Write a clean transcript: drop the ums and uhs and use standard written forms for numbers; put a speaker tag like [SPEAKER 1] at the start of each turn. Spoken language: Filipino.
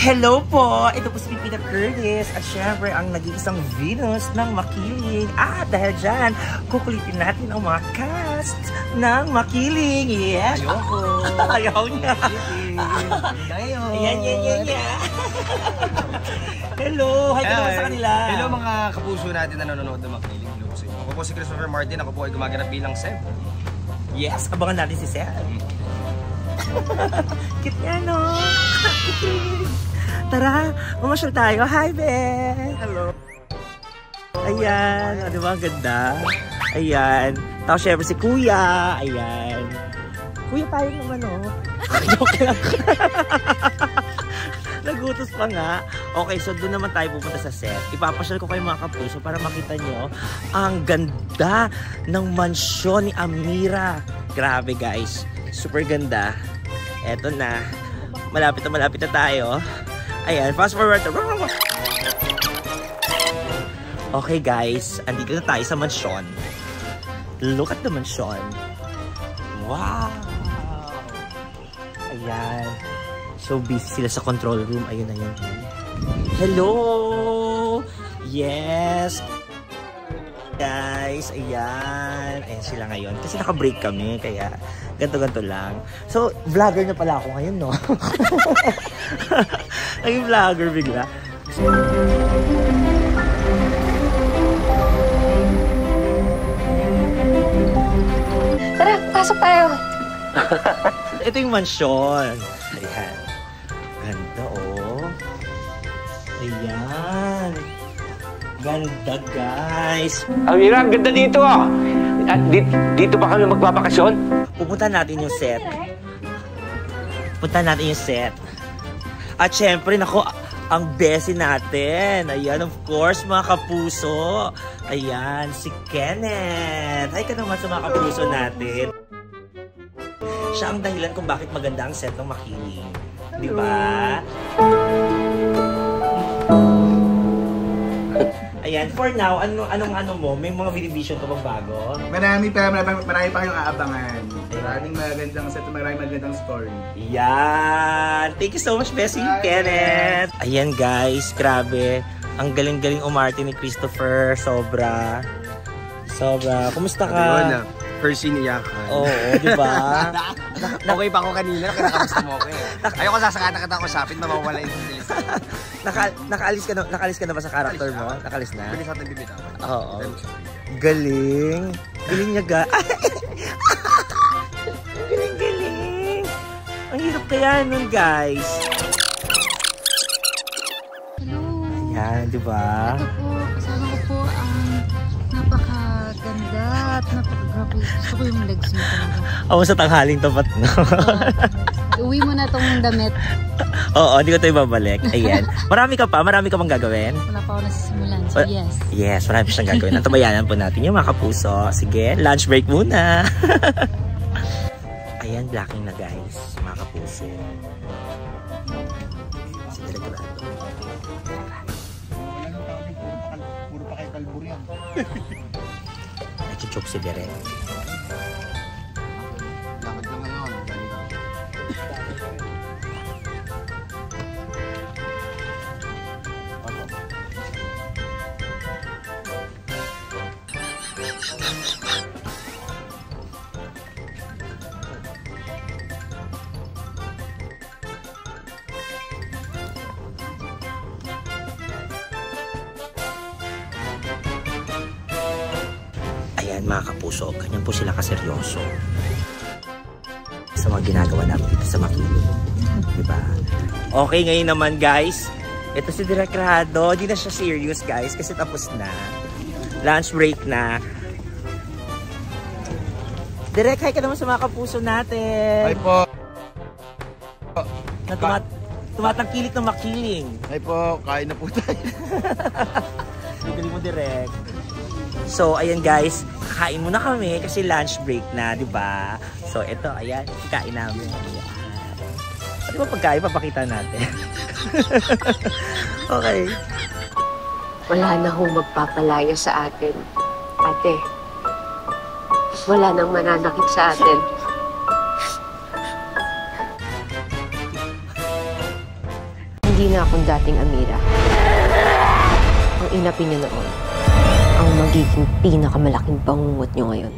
[SPEAKER 1] Hello po! Ito po si Pipita Curtis at syempre ang nag-iisang Venus ng Makiling. At dahil dyan, kukulitin natin ang mga cast ng Makiling. Yes!
[SPEAKER 2] Ayoko!
[SPEAKER 1] Ayaw niya! Yan. Hello! Hi ka naman sa kanila!
[SPEAKER 2] Hello mga kapuso natin na nanonood ng Makiling. Hello po sa inyo. Ako po si Christopher Martin. Ako po ay gumaganap bilang Seb.
[SPEAKER 1] Yes! Abangan natin si Seb. Cute nga, no? Tara, mamasyal tayo. Hi, Ben! Hello! Ayan, di ba? Ang ganda. Ayan. Tapos syempre si Kuya. Ayan. Kuya, payong naman, oh. Joke lang. Nagutos pa nga. Okay, so doon naman tayo pupunta sa set. Ipapasyal ko kayo mga kapuso para makita nyo ang ganda ng mansyon ni Amira. Grabe, guys. Super ganda. Eto na. Malapit na tayo. Ayan, fast forward. Okay guys, andito na tayo sa mansyon. Look at the mansyon. Wow! Ayan. So busy sila sa control room. Ayun na yan. Hello! Yes! Guys, ayan. Ayan sila ngayon. Kasi naka-break kami, kaya ganto-ganto lang. So, vlogger na pala ako ngayon, no? Naging vlogger bigla.
[SPEAKER 3] Tara, pasok tayo.
[SPEAKER 1] Ito yung mansyon. Ayan. Ganda, oh. Ayan. Ganda, guys.
[SPEAKER 4] Amira, ang ganda dito, ah. Dito ba kami magbabakasyon?
[SPEAKER 1] Pupunta natin yung set. At syempre, nako, ang besi natin. Ayan, of course, mga kapuso. Ayan, si Kenneth. Hi ka naman sa mga kapuso natin. Siya ang dahilan kung bakit maganda ang set ng Makiling. Di ba? Ayan, for now, anong mo? May mga video ka bang bago?
[SPEAKER 5] Marami pa kayong aabangan. Maraming magandang set, maraming magandang story.
[SPEAKER 1] Yan! Thank you so much, Bessie Kenneth! Ayan guys, grabe. Ang galing-galing umarte ni Christopher. Sobra. Kumusta ka?
[SPEAKER 2] First iniyakan.
[SPEAKER 1] Oo, di ba?
[SPEAKER 2] Okay pa ako kanina, kinakamusta mo ako eh. Ayoko sasakata kita ako sapin, mawawala yung bilis.
[SPEAKER 1] Nakalis ka na ba sa character mo? Nakalis na?
[SPEAKER 2] Bilis natin bibitawan.
[SPEAKER 1] Oo. Galing. Galing niya ga. Galing. Ang hirap kaya nun, guys.
[SPEAKER 3] Hello.
[SPEAKER 1] Ayan, di ba?
[SPEAKER 3] Ito po, kasama ko po ang napakaganda at napakagrabe. Gusto ko yung legs mo talaga.
[SPEAKER 1] Ako sa tanghaling tapat, no?
[SPEAKER 3] Uwi mo na tong damit.
[SPEAKER 1] Oo, hindi ko ito ibabalik. Ayan. Marami ka bang gagawin?
[SPEAKER 3] Wala pa ako nasisimulan. So yes.
[SPEAKER 1] Yes, marami siyang gagawin. Antabayanan po natin yung mga kapuso. Sige, lunch break muna. Ayan, blocking na guys. Mga kapuso. Si Telegrado.
[SPEAKER 5] Puro pa kay Kalbur yan.
[SPEAKER 1] Nachuchok si Derek.
[SPEAKER 5] Lakad ka ngayon.
[SPEAKER 1] Ayan mga kapuso, ganyan po sila kaseryoso sa mga ginagawa namin dito sa Makiling. Diba? Okay, ngayon naman guys, ito si Direk Rado. Di na siya serious guys kasi tapos na. Lunch break na. Direk, hi ka naman sa mga kapuso natin.
[SPEAKER 5] Hi po.
[SPEAKER 1] Na tumatangkilik ng Makiling.
[SPEAKER 5] Hi po, kain na po tayo.
[SPEAKER 1] Galing mo, Direk. So, ayan guys, kakain muna kami kasi lunch break na, di ba? So, ito, ayan, kikain namin. Ayan. Ano ba pagkain? Papakita natin. Okay.
[SPEAKER 6] Wala na hong magpapalaya sa atin. Ate, wala nang mananakit sa atin. Hindi na akong dating Amira. Ang inapin niyo noon, ang magiging pinakamalaking bangungot niyo ngayon.